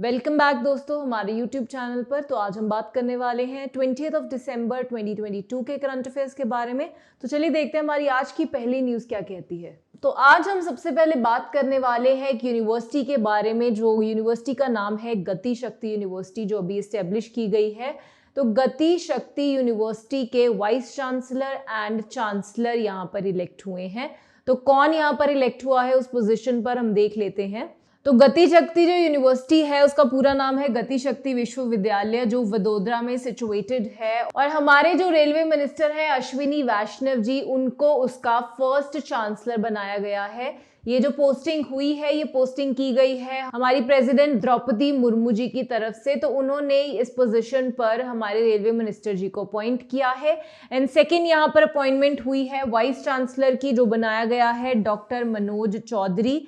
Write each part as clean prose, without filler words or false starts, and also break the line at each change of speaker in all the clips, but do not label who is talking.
Welcome back दोस्तों हमारे YouTube channel पर। तो आज हम बात करने वाले हैं 20th ऑफ दिसंबर 2022 के करंट अफेयर्स के बारे में। तो चलिए देखते हैं हमारी आज की पहली न्यूज़ क्या कहती है। तो आज हम सबसे पहले बात करने वाले हैं एक यूनिवर्सिटी के बारे में, जो यूनिवर्सिटी का नाम है गति शक्ति यूनिवर्सिटी, जो अभी इस्टेब्लिश की गई है। तो गति शक्ति यूनिवर्सिटी के वाइस चांसलर एंड चांसलर यहाँ पर इलेक्ट हुए हैं। तो कौन यहाँ पर इलेक्ट हुआ है उस पोजीशन पर हम देख लेते हैं। तो गति शक्ति जो यूनिवर्सिटी है उसका पूरा नाम है गति शक्ति विश्वविद्यालय, जो वडोदरा में सिचुएटेड है। और हमारे जो रेलवे मिनिस्टर हैं अश्विनी वैष्णव जी, उनको उसका फर्स्ट चांसलर बनाया गया है। ये जो पोस्टिंग हुई है, ये पोस्टिंग की गई है हमारी प्रेसिडेंट द्रौपदी मुर्मू जी की तरफ से। तो उन्होंने इस पोजीशन पर हमारे रेलवे मिनिस्टर जी को अपॉइंट किया है। एंड सेकेंड यहाँ पर अपॉइंटमेंट हुई है वाइस चांसलर की, जो बनाया गया है डॉक्टर मनोज चौधरी,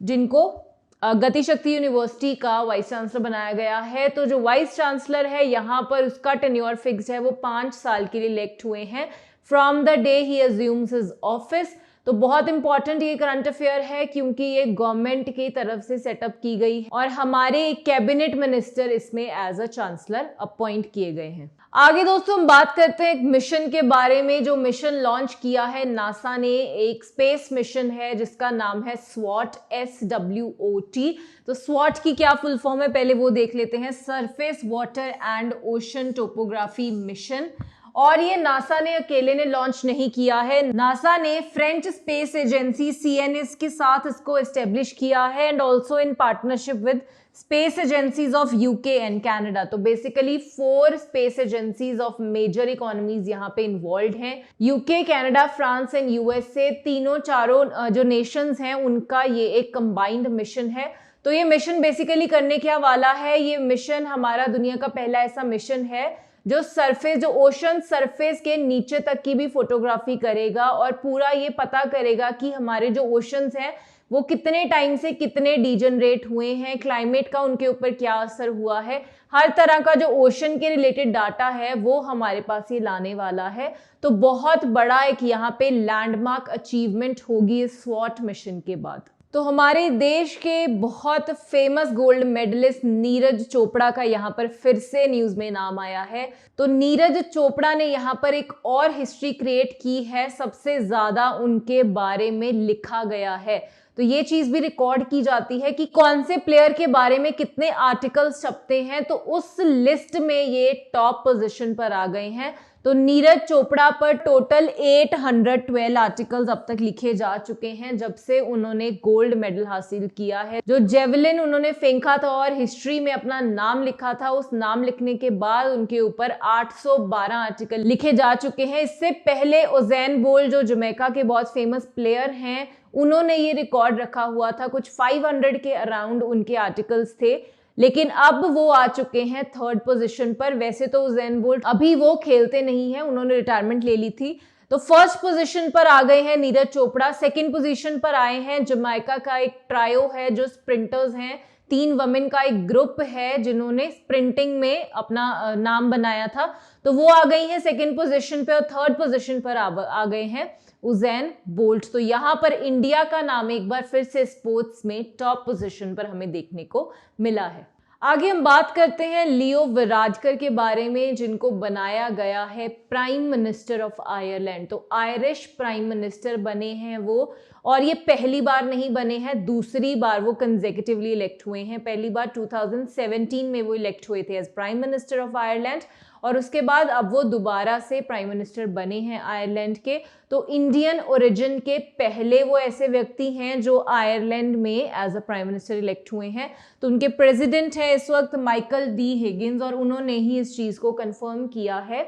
जिनको गति शक्ति यूनिवर्सिटी का वाइस चांसलर बनाया गया है। तो जो वाइस चांसलर है यहाँ पर उसका टेन्योर फिक्स है, वो 5 साल के लिए इलेक्ट हुए हैं from the day he assumes his office. तो बहुत इंपॉर्टेंट ये करंट अफेयर है क्योंकि ये गवर्नमेंट की तरफ से सेटअप की गई है और हमारे कैबिनेट मिनिस्टर इसमें एज अ चांसलर अपॉइंट किए गए हैं। आगे दोस्तों हम बात करते हैं एक मिशन के बारे में, जो मिशन लॉन्च किया है नासा ने। एक स्पेस मिशन है जिसका नाम है स्वॉट, SWOT। तो स्वॉट की क्या फुल फॉर्म है पहले वो देख लेते हैं। Surface water and ocean topography mission. और ये नासा ने अकेले ने लॉन्च नहीं किया है, नासा ने फ्रेंच स्पेस एजेंसी CNS के साथ इसको एस्टेब्लिश किया है and also in partnership with space agencies of UK and Canada. तो basically 4 space agencies of major economies यहाँ पे इन्वॉल्व हैं। UK, Canada, France and USA, तीनों चारों जो नेशंस हैं उनका ये एक कंबाइंड मिशन है। तो ये मिशन बेसिकली करने क्या वाला है, ये मिशन हमारा दुनिया का पहला ऐसा मिशन है जो सरफेस, जो ओशन सरफेस के नीचे तक की भी फोटोग्राफी करेगा और पूरा ये पता करेगा कि हमारे जो ओशंस हैं वो कितने टाइम से कितने डीजनरेट हुए हैं, क्लाइमेट का उनके ऊपर क्या असर हुआ है, हर तरह का जो ओशन के रिलेटेड डाटा है वो हमारे पास ये लाने वाला है। तो बहुत बड़ा एक यहाँ पे लैंडमार्क अचीवमेंट होगी इस स्वॉट मिशन के बाद। तो हमारे देश के बहुत famous gold medallist Neeraj Chopra का यहाँ पर फिर से न्यूज में नाम आया है। तो नीरज चोपड़ा ने यहाँ पर एक और हिस्ट्री क्रिएट की है, सबसे ज्यादा उनके बारे में लिखा गया है। तो ये चीज भी रिकॉर्ड की जाती है कि कौन से प्लेयर के बारे में कितने आर्टिकल्स छपते हैं, तो उस लिस्ट में ये टॉप पोजीशन पर आ गए हैं। तो नीरज चोपड़ा पर टोटल 812 आर्टिकल्स अब तक लिखे जा चुके हैं जब से उन्होंने गोल्ड मेडल हासिल किया है। जो जेवलिन उन्होंने फेंका था और हिस्ट्री में अपना नाम लिखा था, उस नाम लिखने के बाद उनके ऊपर 812 आर्टिकल लिखे जा चुके हैं। इससे पहले उज़ैन बोल्ट, जो जमैका के बहुत फेमस प्लेयर हैं, उन्होंने ये रिकॉर्ड रखा हुआ था, कुछ 500 के अराउंड उनके आर्टिकल्स थे, लेकिन अब वो आ चुके हैं 3rd पोजीशन पर। वैसे तो उज़ैन बोल्ट अभी वो खेलते नहीं है, उन्होंने रिटायरमेंट ले ली थी। तो 1st पोजीशन पर आ गए हैं नीरज चोपड़ा। 2nd पोजीशन पर आए हैं जमैका का एक ट्रायो है, जो स्प्रिंटर्स हैं, 3 वुमेन का एक ग्रुप है जिन्होंने स्प्रिंटिंग में अपना नाम बनाया था, तो वो आ गई हैं 2nd पोजीशन पे। और 3rd पोजीशन पर आ गए हैं उज़ैन बोल्ट। तो यहाँ पर इंडिया का नाम एक बार फिर से स्पोर्ट्स में टॉप पोजीशन पर हमें देखने को मिला है। आगे हम बात करते हैं लियो वराडकर के बारे में, जिनको बनाया गया है प्राइम मिनिस्टर ऑफ आयरलैंड। तो आयरिश प्राइम मिनिस्टर बने हैं वो, और ये पहली बार नहीं बने हैं, दूसरी बार वो कंसेक्यूटिवली इलेक्ट हुए हैं। पहली बार 2017 में वो इलेक्ट हुए थे as prime minister of Ireland, और उसके बाद अब वो दोबारा से प्राइम मिनिस्टर बने हैं आयरलैंड के। तो इंडियन ओरिजिन के पहले वो ऐसे व्यक्ति हैं जो आयरलैंड में as a prime minister elect हुए हैं। तो उनके प्रेसिडेंट है इस वक्त माइकल डी हिगिंस, और उन्होंने ही इस चीज़ को कंफर्म किया है।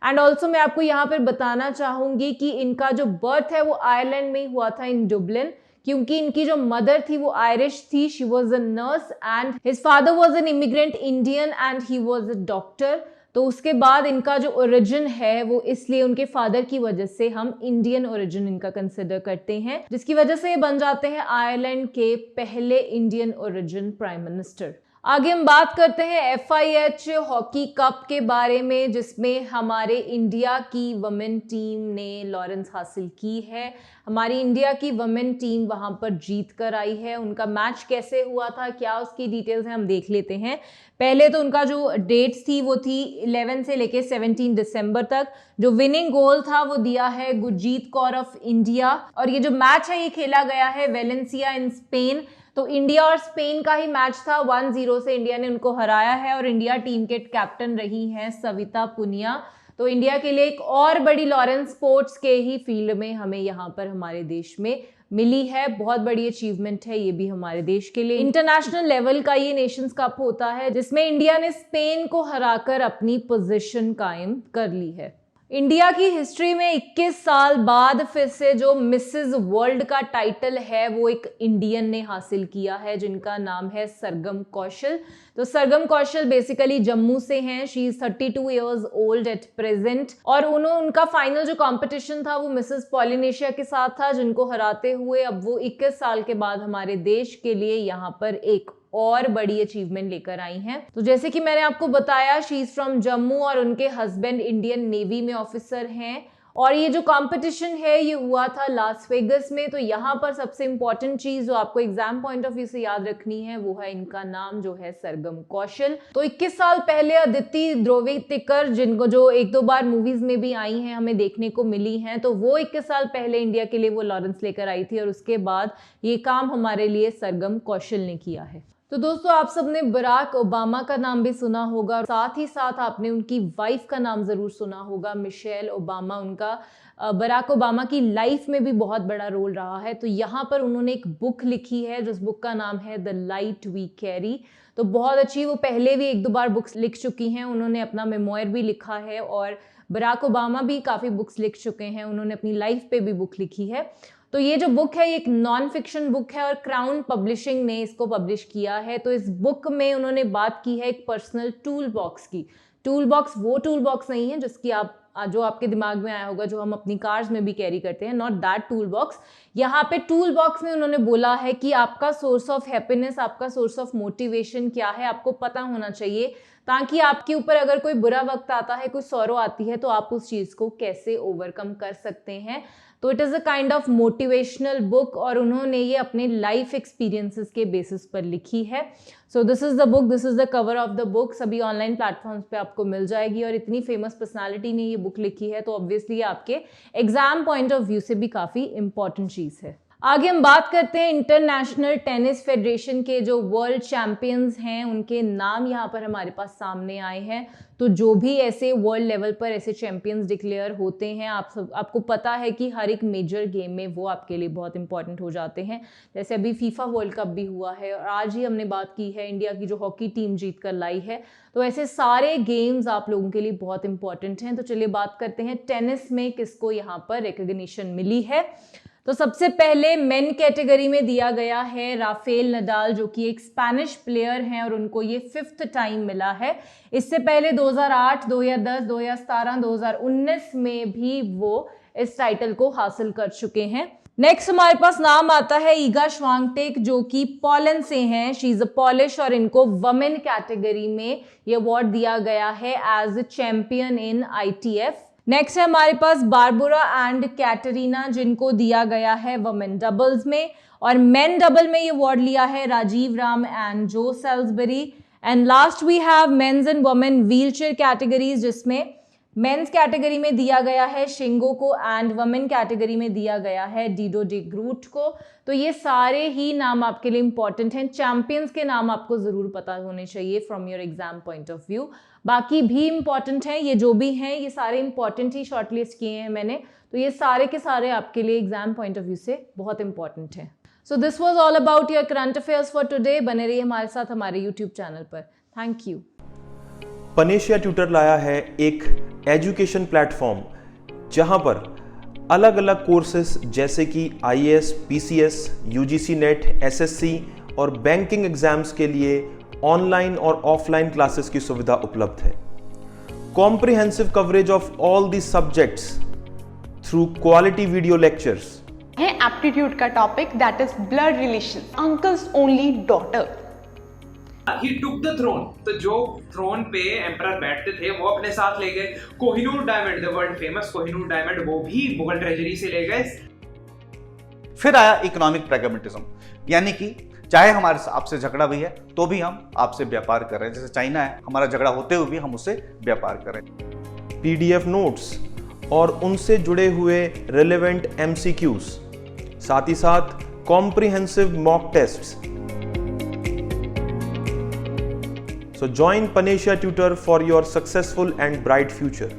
एंड ऑल्सो मैं आपको यहाँ पर बताना चाहूँगी कि इनका जो बर्थ है वो आयरलैंड में ही हुआ था, इन डुबलिन, क्योंकि इनकी जो मदर थी वो आयरिश थी, she was a nurse, and his father was an immigrant Indian and he was a doctor. तो उसके बाद इनका जो ओरिजिन है वो, इसलिए उनके फादर की वजह से हम इंडियन ओरिजिन इनका कंसिडर करते हैं, जिसकी वजह से ये बन जाते हैं आयरलैंड के पहले इंडियन ओरिजिन प्राइम मिनिस्टर। आगे हम बात करते हैं FIH हॉकी कप के बारे में, जिसमें हमारे इंडिया की वुमेन टीम ने लॉरेंस हासिल की है। हमारी इंडिया की वुमेन टीम वहां पर जीत कर आई है। उनका मैच कैसे हुआ था, क्या उसकी डिटेल्स हैं, हम देख लेते हैं। पहले तो उनका जो डेट्स थी वो थी 11 से लेके 17 दिसंबर तक। जो विनिंग गोल था वो दिया है गुरजीत कौर ऑफ इंडिया। और ये जो मैच है ये खेला गया है वेलेंसिया इन स्पेन। तो इंडिया और स्पेन का ही मैच था। 1-0 से इंडिया ने उनको हराया है और इंडिया टीम के कैप्टन रही हैं सविता पुनिया। तो इंडिया के लिए एक और बड़ी लॉरेंस स्पोर्ट्स के ही फील्ड में हमें यहाँ पर हमारे देश में मिली है। बहुत बड़ी अचीवमेंट है ये भी हमारे देश के लिए। इंटरनेशनल लेवल का ये नेशंस कप होता है जिसमें इंडिया ने स्पेन को हराकर अपनी पोजीशन कायम कर ली है। इंडिया की हिस्ट्री में 21 साल बाद फिर से जो मिसेस वर्ल्ड का टाइटल है वो एक इंडियन ने हासिल किया है, जिनका नाम है सरगम कौशल। तो सरगम कौशल बेसिकली जम्मू से हैं। She is 32 years old at present. और उनका फाइनल जो कंपटीशन था वो मिसेस पॉलिनेशिया के साथ था, जिनको हराते हुए अब वो 21 साल के बाद हमारे देश के लिए यहाँ पर एक और बड़ी अचीवमेंट लेकर आई हैं। तो जैसे कि मैंने आपको बताया, शी इज फ्रॉम जम्मू और उनके हस्बैंड इंडियन नेवी में ऑफिसर हैं। और ये जो कंपटीशन है ये हुआ था लास वेगस में। तो यहाँ पर सबसे इंपॉर्टेंट चीज जो आपको एग्जाम पॉइंट ऑफ व्यू से याद रखनी है वो है इनका नाम जो है सरगम कौशल। तो 21 साल पहले अदिति द्रोवितिकर, जिनको जो 1-2 बार मूवीज में भी आई हैं, हमें देखने को मिली हैं, तो वो 21 साल पहले इंडिया के लिए वो लॉरेंस लेकर आई थी और उसके बाद ये काम हमारे लिए सरगम कौशल ने किया है। तो दोस्तों आप सबने बराक ओबामा का नाम भी सुना होगा, साथ ही साथ आपने उनकी वाइफ का नाम जरूर सुना होगा, मिशेल ओबामा। उनका बराक ओबामा की लाइफ में भी बहुत बड़ा रोल रहा है। तो यहाँ पर उन्होंने एक बुक लिखी है जिस बुक का नाम है द लाइट वी कैरी। तो बहुत अच्छी, वो पहले भी 1-2 बार बुक्स लिख चुकी हैं। उन्होंने अपना मेमोयर भी लिखा है और बराक ओबामा भी काफ़ी बुक्स लिख चुके हैं। उन्होंने अपनी लाइफ पे भी बुक लिखी है। तो ये जो बुक है ये एक नॉन फिक्शन बुक है और क्राउन पब्लिशिंग ने इसको पब्लिश किया है। तो इस बुक में उन्होंने बात की है एक पर्सनल टूल बॉक्स की। टूल बॉक्स वो टूल बॉक्स नहीं है जिसकी जो आपके दिमाग में आया होगा, जो हम अपनी कार्स में भी कैरी करते हैं, नॉट दैट टूल बॉक्स। यहाँ पे टूल बॉक्स में उन्होंने बोला है कि आपका सोर्स ऑफ हैप्पीनेस, आपका सोर्स ऑफ मोटिवेशन क्या है, आपको पता होना चाहिए, ताकि आपके ऊपर अगर कोई बुरा वक्त आता है, कोई सौरो आती है, तो आप उस चीज को कैसे ओवरकम कर सकते हैं। तो it is a kind of motivational book और उन्होंने ये अपने लाइफ एक्सपीरियंसेस के बेसिस पर लिखी है। So this is the book, this is the cover of the book. सभी ऑनलाइन प्लेटफॉर्म्स पे आपको मिल जाएगी और इतनी फेमस पर्सनालिटी ने ये बुक लिखी है तो ऑब्वियसली आपके एग्जाम पॉइंट ऑफ व्यू से भी काफ़ी इंपॉर्टेंट चीज़ है। आगे हम बात करते हैं इंटरनेशनल टेनिस फेडरेशन के जो वर्ल्ड चैंपियंस हैं, उनके नाम यहाँ पर हमारे पास सामने आए हैं। तो जो भी ऐसे वर्ल्ड लेवल पर ऐसे चैंपियंस डिक्लेयर होते हैं, आपको पता है कि हर एक मेजर गेम में वो आपके लिए बहुत इंपॉर्टेंट हो जाते हैं। जैसे अभी फीफा वर्ल्ड कप भी हुआ है और आज ही हमने बात की है इंडिया की जो हॉकी टीम जीत कर लाई है। तो ऐसे सारे गेम्स आप लोगों के लिए बहुत इंपॉर्टेंट हैं। तो चलिए बात करते हैं टेनिस में किसको यहाँ पर रिकॉग्निशन मिली है। तो सबसे पहले मेन कैटेगरी में दिया गया है राफेल नडाल, जो कि एक स्पेनिश प्लेयर हैं और उनको ये 5th टाइम मिला है। इससे पहले 2008, 2010, 2017, 2019 में भी वो इस टाइटल को हासिल कर चुके हैं। नेक्स्ट हमारे पास नाम आता है ईगा श्वांगटेक, जो कि पोलैंड से हैं। शी इज अ पॉलिश और इनको वुमेन कैटेगरी में ये अवार्ड दिया गया है as a champion in ITF। Next है हमारे पास बारबुरा एंड कैटरीना, जिनको दिया गया है वुमेन डबल्स में। और मेन डबल में ये अवार्ड लिया है Rajiv Ram and Joe Salisbury. And last we have men's and women wheelchair categories, जिसमें मेंस कैटेगरी में दिया गया है शिंगो को एंड वुमेन कैटेगरी में दिया गया है डिडो डी ग्रूट को। तो ये सारे ही नाम आपके लिए इंपॉर्टेंट हैं। चैंपियंस के नाम आपको जरूर पता होने चाहिए from your exam point of view. बाकी भी इंपॉर्टेंट हैं, ये जो भी हैं ये सारे इंपॉर्टेंट ही शॉर्टलिस्ट किए हैं मैंने। तो ये सारे के सारे आपके लिए एग्जाम पॉइंट ऑफ व्यू से बहुत इंपॉर्टेंट हैं। So this was all about your current affairs for today. बने रहिए हमारे साथ हमारे यूट्यूब चैनल पर। Thank you.
पनेशिया ट्यूटर लाया है एक एजुकेशन प्लेटफॉर्म जहां पर अलग अलग कोर्सेस जैसे कि IAS, PCS, UGC net, SSC और बैंकिंग एग्जाम्स के लिए ऑनलाइन और ऑफलाइन क्लासेस की सुविधा उपलब्ध है। Comprehensive coverage of all the subjects through quality video lectures
है। एप्टीट्यूड का topic that is blood relation, uncle's only daughter. He took the throne. तो जो throne पे एम्परर बैठते थे वो अपने साथ ले गए. Kohinoor diamond, the world famous Kohinoor diamond, वो भी मुगल ट्रेजरी से ले गए.
फिर आया इकोनॉमिक प्रैग्मेटिज्म, यानी कि चाहे हमारे आपसे झगड़ा भी है तो भी हम आपसे व्यापार कर रहे हैं. जैसे चाइना है, हमारा झगड़ा होते हुए भी हम उससे व्यापार कर रहे हैं.
PDF नोट्स और उनसे जुड़े हुए रिलेवेंट MCQs, साथ ही साथ comprehensive mock tests. So join Panesia Tutor for your successful and bright future.